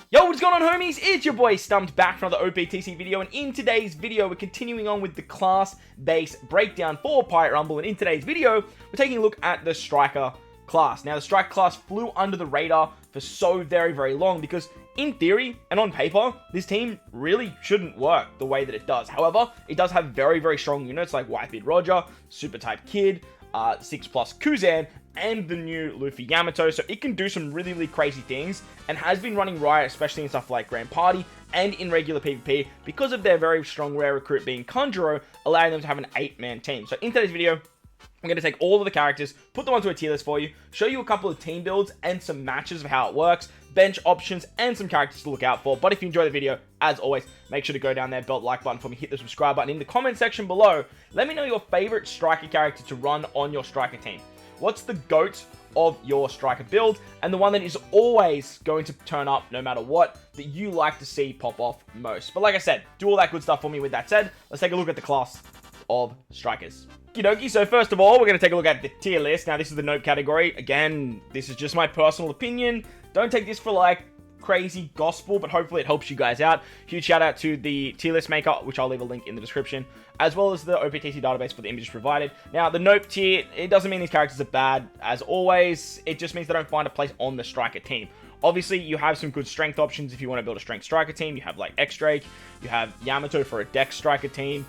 Yo, what's going on, homies? It's your boy StumpD back for another OPTC video, and in today's video, we're continuing on with the class-based breakdown for Pirate Rumble, and in today's video, we're taking a look at the Striker class. Now, the Striker class flew under the radar for so very long because, in theory, and on paper, this team really shouldn't work the way that it does. However, it does have very strong units like Whitebeard Roger, Super Type Kid, 6+ Kuzan, and the new Luffy Yamato, so it can do some really crazy things, and has been running riot, especially in stuff like Grand Party, and in regular PvP, because of their very strong rare recruit being Kanjuro, allowing them to have an 8-man team. So in today's video, I'm going to take all of the characters, put them onto a tier list for you, show you a couple of team builds, and some matches of how it works, bench options, and some characters to look out for. But if you enjoy the video, as always, make sure to go down there, belt the like button for me, hit the subscribe button in the comment section below. Let me know your favorite striker character to run on your striker team. What's the GOAT of your striker build, and the one that is always going to turn up no matter what, that you like to see pop off most? But like I said, do all that good stuff for me. With that said, let's take a look at the class of strikers. Okie dokie, so first of all, we're going to take a look at the tier list. Now, this is the note category. Again, this is just my personal opinion. Don't take this for like crazy gospel, but hopefully it helps you guys out. Huge shout out to the tier list maker, which I'll leave a link in the description, as well as the OPTC database for the images provided. Now, the note tier, it doesn't mean these characters are bad, as always. It just means they don't find a place on the striker team. Obviously, you have some good strength options if you want to build a strength striker team. You have like X-Drake, you have Yamato for a dex striker team.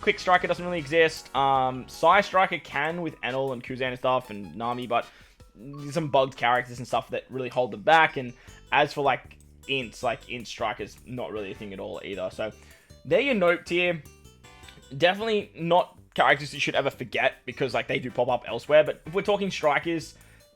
Quick striker doesn't really exist. Psy striker can with Enel and Kuzan and stuff, and Nami, but some bugged characters and stuff that really hold them back. And as for like ints, like int strikers, not really a thing at all either. So they're your note tier. Definitely not characters you should ever forget, because like they do pop up elsewhere. But if we're talking strikers,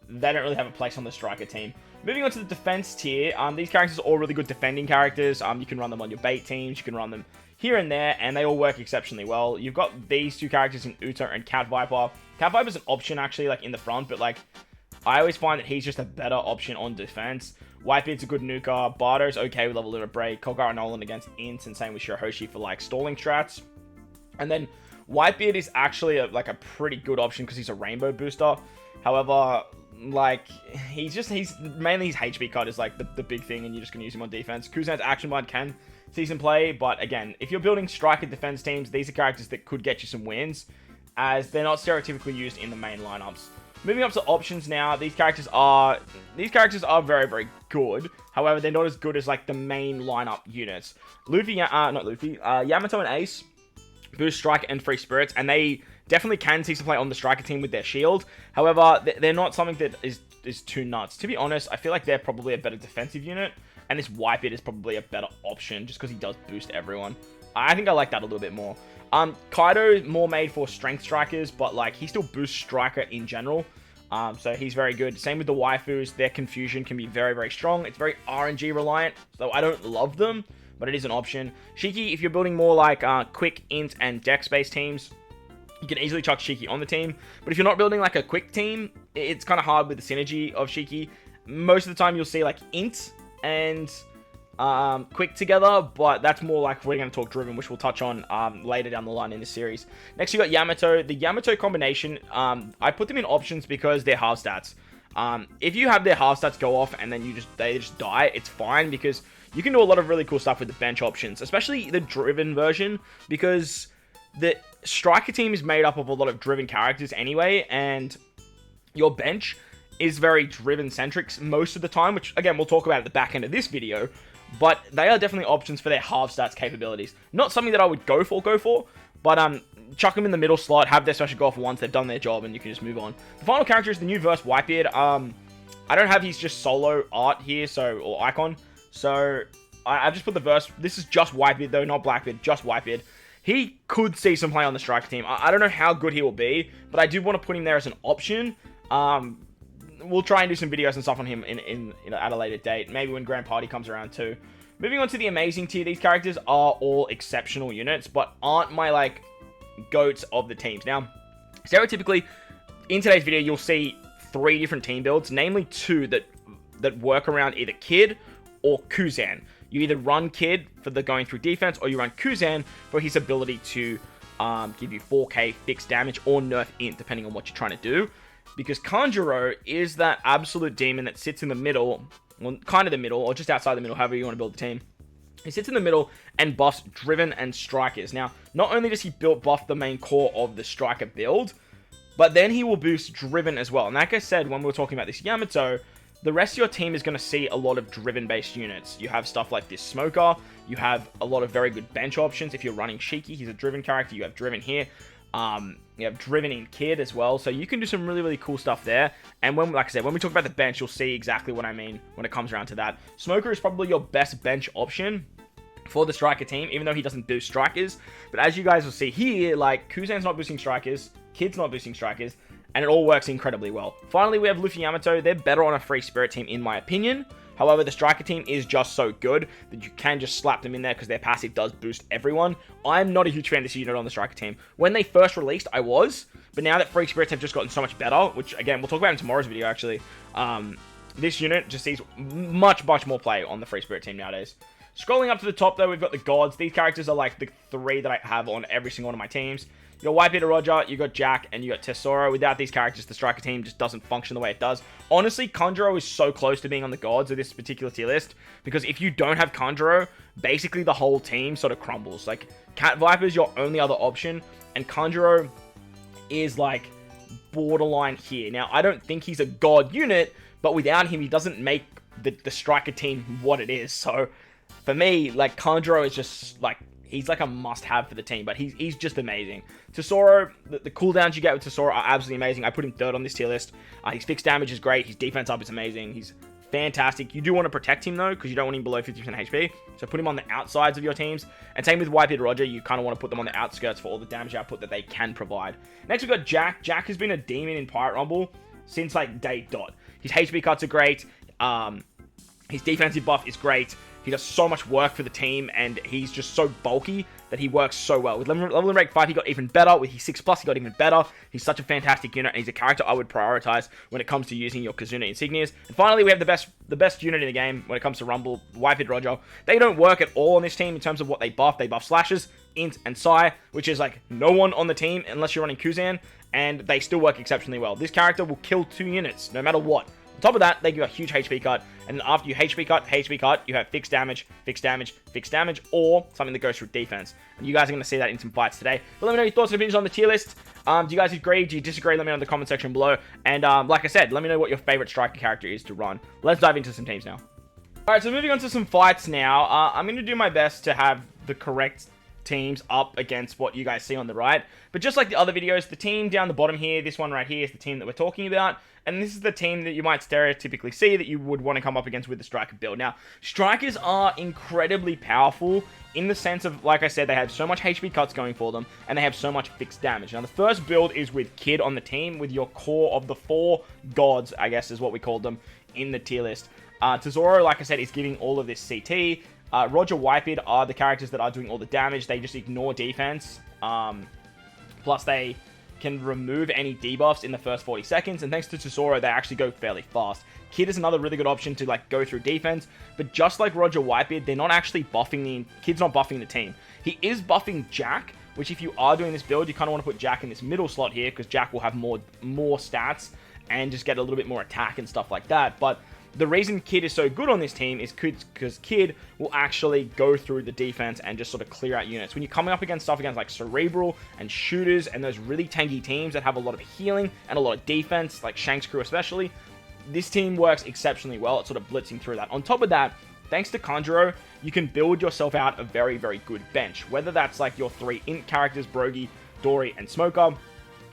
they don't really have a place on the striker team. Moving on to the defense tier, these characters are all really good defending characters. You can run them on your bait teams, you can run them here and there, and they all work exceptionally well. You've got these two characters in Uta and Cat Viper. Cat Viper's an option actually, like in the front, but like I always find that he's just a better option on defense. Whitebeard's a good nuker. Bardo's okay with level limit break. Kolgar and Nolan against ints, and same with Shirahoshi for like stalling strats. And then Whitebeard is actually like a pretty good option because he's a rainbow booster. However, like he's mainly his HP cut is like the big thing, and you're just gonna use him on defense. Kuzan's action mod can see some play, but again, if you're building striker defense teams, these are characters that could get you some wins, as they're not stereotypically used in the main lineups. Moving up to options now, these characters are very good. However, they're not as good as like the main lineup units. Yamato and Ace boost strike and free spirits, and they definitely can see some play on the striker team with their shield. However, they're not something that is too nuts. To be honest, I feel like they're probably a better defensive unit, and this Whitebeard is probably a better option just because he does boost everyone. I think I like that a little bit more. Kaido is more made for strength strikers, but like he still boosts striker in general. So he's very good. Same with the waifus. Their confusion can be very strong. It's very RNG reliant, so I don't love them, but it is an option. Shiki, if you're building more like quick, int, and dex-based teams, you can easily chuck Shiki on the team. But if you're not building like a quick team, it's kind of hard with the synergy of Shiki. Most of the time, you'll see like int and quick together, but that's more like we're going to talk driven, which we'll touch on later down the line in this series. Next, you got Yamato. The Yamato combination, I put them in options because they're half stats. If you have their half stats go off and then they just die, it's fine, because you can do a lot of really cool stuff with the bench options, especially the driven version, because the striker team is made up of a lot of driven characters anyway, and your bench is very driven centric most of the time, which again we'll talk about at the back end of this video. But they are definitely options for their half stats capabilities. Not something that I would go for, but chuck them in the middle slot, have their special go off once, they've done their job, and you can just move on. The final character is the new verse Whitebeard. I don't have his just solo art here, or icon, so I've just put the verse. This is just Whitebeard though, not Blackbeard, just Whitebeard. He could see some play on the striker team. I don't know how good he will be, but I do want to put him there as an option. We'll try and do some videos and stuff on him at a later date, maybe when Grand Party comes around too. Moving on to the amazing tier, these characters are all exceptional units, but aren't my like goats of the teams. Now, stereotypically, in today's video, you'll see 3 different team builds, namely 2 that work around either Kid or Kuzan. You either run Kid for the going through defense, or you run Kuzan for his ability to give you 4k fixed damage or nerf int, depending on what you're trying to do. Because Kanjuro is that absolute demon that sits in the middle well, kind of the middle, or just outside the middle, however you want to build the team. He sits in the middle and buffs Driven and Strikers. Now, not only does he buff the main core of the Striker build, but then he will boost Driven as well. And like I said, when we were talking about this Yamato, the rest of your team is going to see a lot of Driven-based units. You have stuff like this Smoker. You have a lot of very good bench options. If you're running Shiki, he's a Driven character. You have Driven here. You have Driven in Kid as well. So you can do some really, really cool stuff there. And when, like I said, when we talk about the bench, you'll see exactly what I mean when it comes around to that. Smoker is probably your best bench option for the Striker team, even though he doesn't boost Strikers. But as you guys will see here, like, Kuzan's not boosting Strikers, Kid's not boosting Strikers, and it all works incredibly well. Finally, we have Luffy Yamato. They're better on a Free Spirit team, in my opinion. However, the Striker team is just so good that you can just slap them in there because their passive does boost everyone. I'm not a huge fan of this unit on the Striker team. When they first released, I was. But now that Free Spirits have just gotten so much better, which, again, we'll talk about in tomorrow's video, actually. This unit just sees much, much more play on the Free Spirit team nowadays. Scrolling up to the top, though, we've got the gods. These characters are like the 3 that I have on every single one of my teams. You got White Beater Roger, you got Jack, and you got Tesoro. Without these characters, the Striker team just doesn't function the way it does. Honestly, Kanjuro is so close to being on the gods of this particular tier list, because if you don't have Kanjuro, basically the whole team sort of crumbles. Like, Cat Viper is your only other option, and Kanjuro is like borderline here. Now, I don't think he's a god unit, but without him, he doesn't make the Striker team what it is. So, for me, like, Kanjuro is just, like, he's like a must-have for the team, but he's just amazing. Tesoro, the cooldowns you get with Tesoro are absolutely amazing. I put him 3rd on this tier list. His fixed damage is great. His defense up is amazing. He's fantastic. You do want to protect him, though, because you don't want him below 50% HP. So put him on the outsides of your teams. And same with Whitebeard Roger. You kind of want to put them on the outskirts for all the damage output that they can provide. Next, we've got Jack. Jack has been a demon in Pirate Rumble since, like, day dot. His HP cuts are great. His defensive buff is great. He does so much work for the team, and he's just so bulky that he works so well. With level in rank 5, he got even better. With his 6+, he got even better. He's such a fantastic unit, and he's a character I would prioritize when it comes to using your Kazuna insignias. And finally, we have the best unit in the game when it comes to Rumble, Whitebeard Roger. They don't work at all on this team in terms of what they buff. They buff Slashes, Int, and Psy, which is like no one on the team unless you're running Kuzan, and they still work exceptionally well. This character will kill 2 units, no matter what. On top of that, they give a huge HP cut, and then after you HP cut, you have fixed damage, or something that goes through defense. And you guys are going to see that in some fights today. But let me know your thoughts and opinions on the tier list. Do you guys agree? Do you disagree? Let me know in the comment section below. And like I said, let me know what your favorite Striker character is to run. Let's dive into some teams now. Alright, so moving on to some fights now. I'm going to do my best to have the correct teams up against what you guys see on the right. But just like the other videos, the team down the bottom here, this one right here is the team that we're talking about. And this is the team that you might stereotypically see that you would want to come up against with the Striker build. Now, Strikers are incredibly powerful in the sense of, like I said, they have so much HP cuts going for them, and they have so much fixed damage. Now, the first build is with Kid on the team, with your core of the 4 gods, I guess is what we called them, in the tier list. Tesoro, like I said, is giving all of this CT. Roger, Whitebeard are the characters that are doing all the damage. They just ignore defense. Plus, they can remove any debuffs in the first 40 seconds, and thanks to Tesoro, they actually go fairly fast. Kid is another really good option to like go through defense, but just like Roger Whitebeard, they're not actually buffing Kid's not buffing the team. He is buffing Jack, which if you are doing this build, you kind of want to put Jack in this middle slot here, because Jack will have more stats and just get a little bit more attack and stuff like that. But the reason Kid is so good on this team is because Kid will actually go through the defense and just sort of clear out units. When you're coming up against stuff against like Cerebral and Shooters and those really tanky teams that have a lot of healing and a lot of defense, like Shank's crew especially, this team works exceptionally well at sort of blitzing through that. On top of that, thanks to Kanjuro, you can build yourself out a very, very good bench. Whether that's like your 3 Int characters, Brogy, Dory, and Smoker.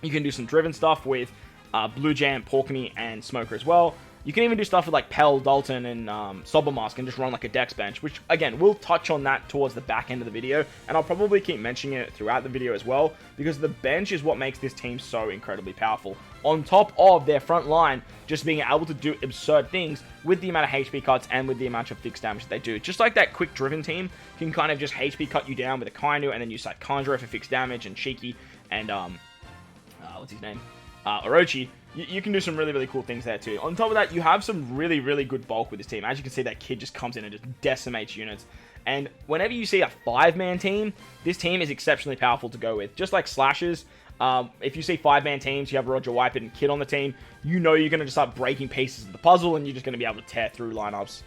You can do some driven stuff with Blue Jam, Porkamy, and Smoker as well. You can even do stuff with like Pell, Dalton, and Sober Mask and just run like a Dex bench, which again, we'll touch on that towards the back end of the video, and I'll probably keep mentioning it throughout the video as well, because the bench is what makes this team so incredibly powerful. On top of their front line just being able to do absurd things with the amount of HP cuts and with the amount of fixed damage that they do. Just like that quick driven team can kind of just HP cut you down with a Kainu, and then use like Kanjuro for fixed damage, and Shiki, and what's his name? Orochi. You can do some really, really cool things there too. On top of that, you have some really, really good bulk with this team. As you can see, that Kid just comes in and just decimates units. And whenever you see a 5-man team, this team is exceptionally powerful to go with. Just like Slashers, If you see 5-man teams, you have Roger Whitebeard and Kid on the team, you know you're going to just start breaking pieces of the puzzle, and you're just going to be able to tear through lineups.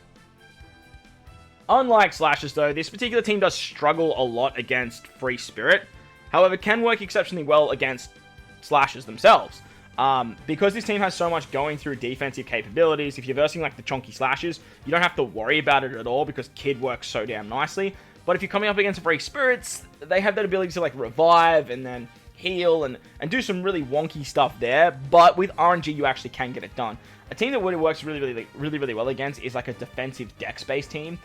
Unlike Slashers, though, this particular team does struggle a lot against Free Spirit. However, can work exceptionally well against Slashers themselves. Because this team has so much going through defensive capabilities, if you're versing like the chonky Slashers, you don't have to worry about it at all because Kid works so damn nicely. But if you're coming up against Free Spirits, they have that ability to like revive and then heal and do some really wonky stuff there. But with RNG, you actually can get it done. A team that works really well against is like a defensive Dex-based team.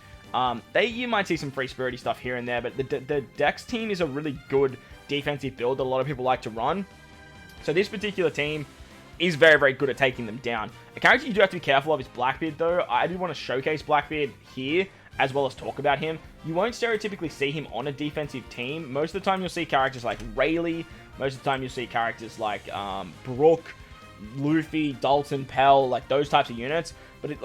You might see some Free Spirity stuff here and there, but the Dex team is a really good defensive build that a lot of people like to run. So this particular team is very good at taking them down. A character you do have to be careful of is Blackbeard, though. I do want to showcase Blackbeard here, as well as talk about him. You won't stereotypically see him on a defensive team. Most of the time you'll see characters like Rayleigh. Most of the time you'll see characters like Brooke, Luffy, Dalton, Pell, like those types of units. But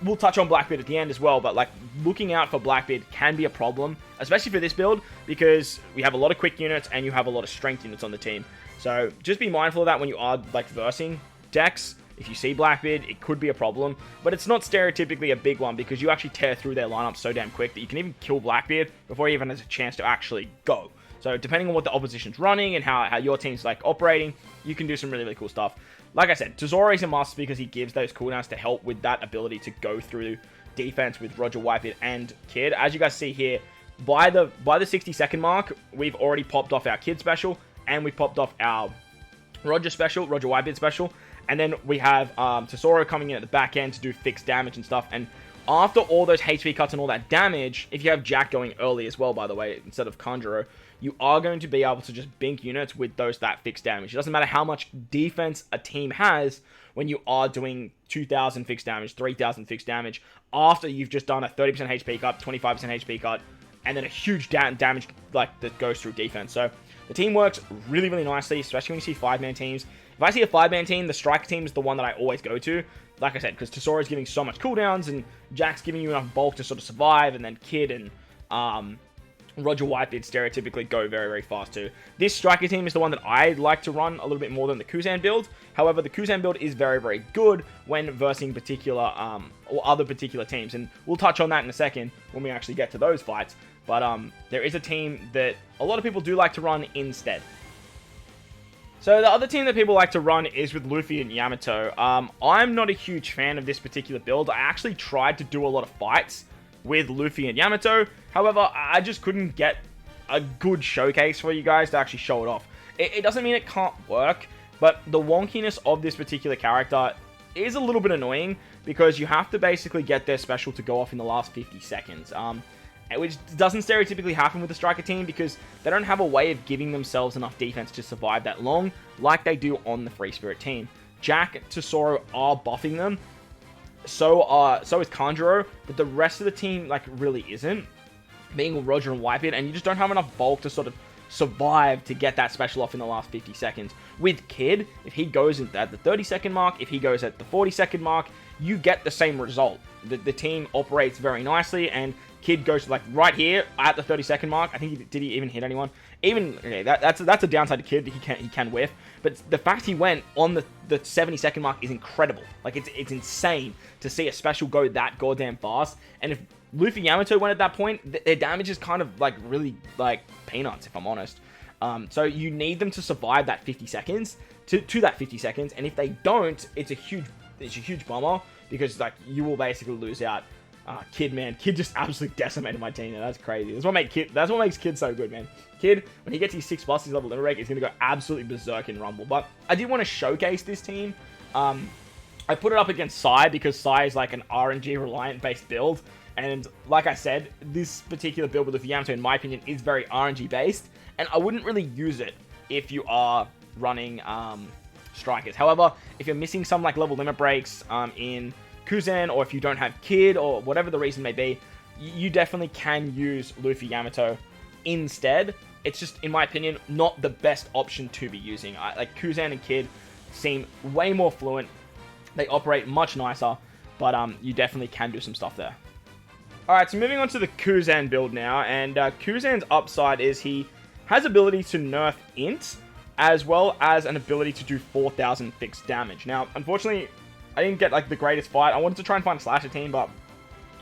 we'll touch on Blackbeard at the end as well, but like looking out for Blackbeard can be a problem, especially for this build, because we have a lot of quick units and you have a lot of strength units on the team. So just be mindful of that when you are like versing decks. If you see Blackbeard, it could be a problem, but it's not stereotypically a big one because you actually tear through their lineup so damn quick that you can even kill Blackbeard before he even has a chance to actually go. So depending on what the opposition's running and how your team's like operating, you can do some really cool stuff. Like I said, Tesoro is a must because he gives those cooldowns to help with that ability to go through defense with Roger Whitebeard and Kid. As you guys see here, by the 60-second mark, we've already popped off our Kid special, and we popped off our Roger Whitebeard special, and then we have Tesoro coming in at the back end to do fixed damage and stuff. And after all those HP cuts and all that damage, if you have Jack going early as well, by the way, instead of Kanjuro, you are going to be able to just bink units with that fixed damage. It doesn't matter how much defense a team has when you are doing 2,000 fixed damage, 3,000 fixed damage, after you've just done a 30% HP cut, 25% HP cut, and then a huge damage like that goes through defense. So the team works really nicely, especially when you see 5-man teams. If I see a 5-man team, the Striker team is the one that I always go to. Like I said, because Tesoro is giving so much cooldowns, and Jack's giving you enough bulk to sort of survive, and then Kid and Roger Whitebeard stereotypically go very fast too. This Striker team is the one that I like to run a little bit more than the Kuzan build. However, the Kuzan build is very good when versing particular or other particular teams, and we'll touch on that in a second when we actually get to those fights. But there is a team that a lot of people do like to run instead. So the other team that people like to run is with Luffy and Yamato. I'm not a huge fan of this particular build. I actually tried to do a lot of fights with Luffy and Yamato. However, I just couldn't get a good showcase for you guys to actually show it off. It doesn't mean it can't work, but the wonkiness of this particular character is a little bit annoying because you have to basically get their special to go off in the last 50 seconds. Which doesn't stereotypically happen with the Striker team because they don't have a way of giving themselves enough defense to survive that long like they do on the Free Spirit team. Jack and Tesoro are buffing them. So is Kanjuro, but the rest of the team like really isn't. Being Roger and Whitebeard, and you just don't have enough bulk to sort of survive to get that special off in the last 50 seconds. With Kid, if he goes at the 30-second mark, if he goes at the 40-second mark, you get the same result. The team operates very nicely, and Kid goes like right here at the 30-second mark. I think did he even hit anyone? That's a downside to Kid. He can whiff, but the fact he went on the 70-second mark is incredible. Like it's insane to see a special go that goddamn fast. And if Luffy Yamato went at that point, their damage is kind of like really like peanuts, if I'm honest. So you need them to survive that 50 seconds to that 50 seconds, and if they don't, it's a huge bummer because like you will basically lose out. Kid just absolutely decimated my team. That's crazy. That's what makes Kid so good, man. Kid, when he gets his 6+ his level limit break, he's gonna go absolutely berserk in Rumble. But I did want to showcase this team. I put it up against Sai because Sai is like an RNG reliant based build. And like I said, this particular build with Yamato, in my opinion, is very RNG based. And I wouldn't really use it if you are running Strikers. However, if you're missing some like level limit breaks in Kuzan, or if you don't have Kid, or whatever the reason may be, you definitely can use Luffy Yamato instead. It's just, in my opinion, not the best option to be using. Like Kuzan and Kid seem way more fluent. They operate much nicer, but you definitely can do some stuff there. Alright, so moving on to the Kuzan build now, and Kuzan's upside is he has ability to nerf int, as well as an ability to do 4,000 fixed damage. Now, unfortunately, I didn't get, like, the greatest fight. I wanted to try and find a slasher team, but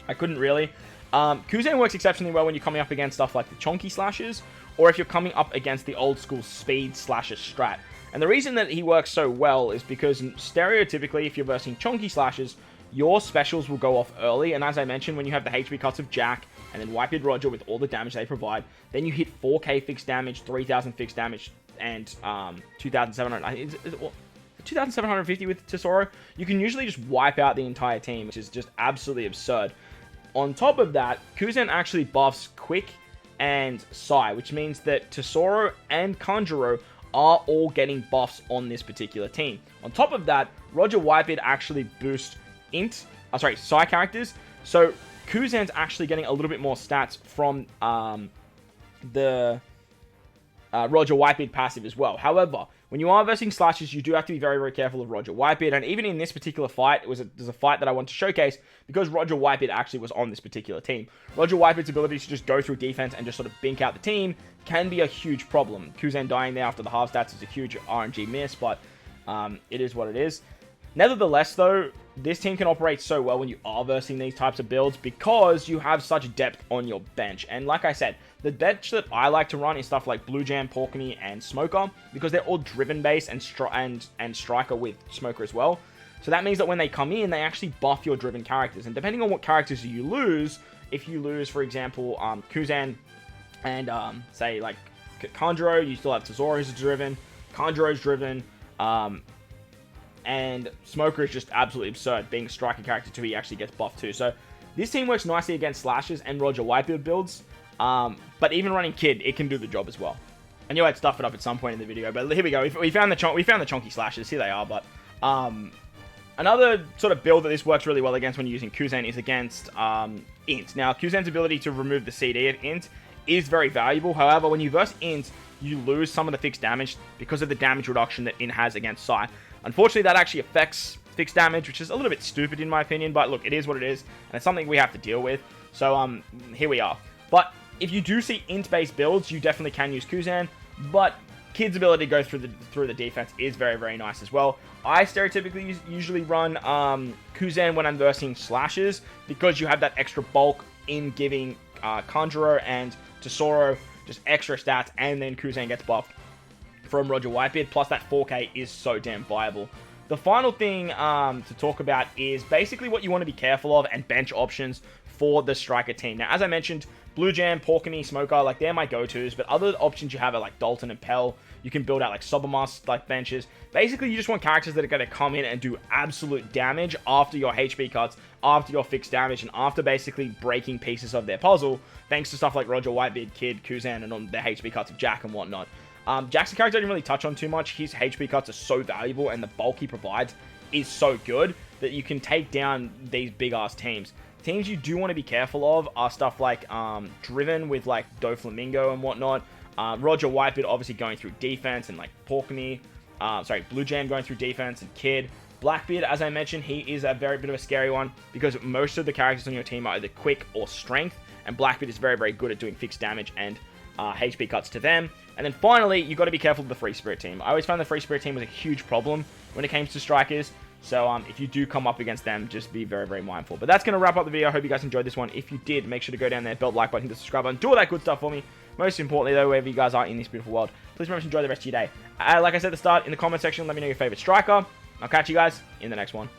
I couldn't really. Kuzen works exceptionally well when you're coming up against stuff like the chonky slashers, or if you're coming up against the old school speed slasher strat. And the reason that he works so well is because stereotypically, if you're versing chonky slashers, your specials will go off early, and as I mentioned, when you have the HP cuts of Jack, and then Whitebeard Roger with all the damage they provide, then you hit 4k fixed damage, 3,000 fixed damage, and 2,700, 2,750 with Tesoro. You can usually just wipe out the entire team, which is just absolutely absurd. On top of that, Kuzen actually buffs Quick and Sai, which means that Tesoro and Kanjuro are all getting buffs on this particular team. On top of that, Roger Whitebeard actually boosts Sai characters, so Kuzen's actually getting a little bit more stats from the Roger Whitebeard passive as well. However, when you are versing slashers, you do have to be very, very careful of Roger Whitebeard, and even in this particular fight, there's a fight that I want to showcase because Roger Whitebeard actually was on this particular team. Roger Whitebeard's ability to just go through defense and just sort of bink out the team can be a huge problem. Kuzen dying there after the half stats is a huge RNG miss, but it is what it is. Nevertheless, though, this team can operate so well when you are versing these types of builds because you have such depth on your bench. And like I said, the bench that I like to run is stuff like Blue Jam, Porkney, and Smoker because they're all driven base and Striker with Smoker as well. So that means that when they come in, they actually buff your driven characters. And depending on what characters you lose, if you lose, for example, Kuzen and, say, like, Kanjuro, you still have Tesoro who's driven, Kanjuro's driven, and Smoker is just absolutely absurd, being a striker character too, he actually gets buffed too. So this team works nicely against slashers and Roger Whitebeard builds, but even running Kid, it can do the job as well. I knew I'd stuff it up at some point in the video, but here we go. We found the chonky slashers, here they are, but another sort of build that this works really well against when you're using Kuzen is against Int. Now, Kuzen's ability to remove the CD of Int is very valuable. However, when you verse Int, you lose some of the fixed damage because of the damage reduction that Int has against Sai. Unfortunately, that actually affects fixed damage, which is a little bit stupid in my opinion, but look, it is what it is, and it's something we have to deal with. So, here we are. But if you do see Int-based builds, you definitely can use Kuzen, but Kid's ability to go through the defense is very, very nice as well. I stereotypically usually run Kuzen when I'm versing slashers because you have that extra bulk in giving Kanjuro and Tesoro just extra stats, and then Kuzen gets buffed from Roger Whitebeard, plus that 4k is so damn viable. The final thing to talk about is basically what you want to be careful of and bench options for the striker team. Now, as I mentioned, Blue Jam, Porkney, Smoker, like, they're my go-tos, but other options you have are like Dalton and Pell. You can build out like Sobermas like benches. Basically, you just want characters that are going to come in and do absolute damage after your HP cuts, after your fixed damage, and after basically breaking pieces of their puzzle, thanks to stuff like Roger Whitebeard, Kid, Kuzen, and on the HP cuts of Jack and whatnot. Jack's a character I didn't really touch on too much. His HP cuts are so valuable, and the bulk he provides is so good that you can take down these big-ass teams. Teams you do want to be careful of are stuff like Driven with like Doflamingo and whatnot. Roger Whitebeard obviously going through defense, and like Porkney, Blue Jam going through defense, and Kid. Blackbeard, as I mentioned, he is a very bit of a scary one because most of the characters on your team are either quick or strength, and Blackbeard is very, very good at doing fixed damage and HP cuts to them. And then finally, you've got to be careful of the Free Spirit team. I always found the Free Spirit team was a huge problem when it came to strikers. So if you do come up against them, just be very, very mindful. But that's going to wrap up the video. I hope you guys enjoyed this one. If you did, make sure to go down there, belt like button, hit the subscribe button, do all that good stuff for me. Most importantly, though, wherever you guys are in this beautiful world, please remember to enjoy the rest of your day. Like I said at the start, in the comment section, let me know your favorite striker. I'll catch you guys in the next one.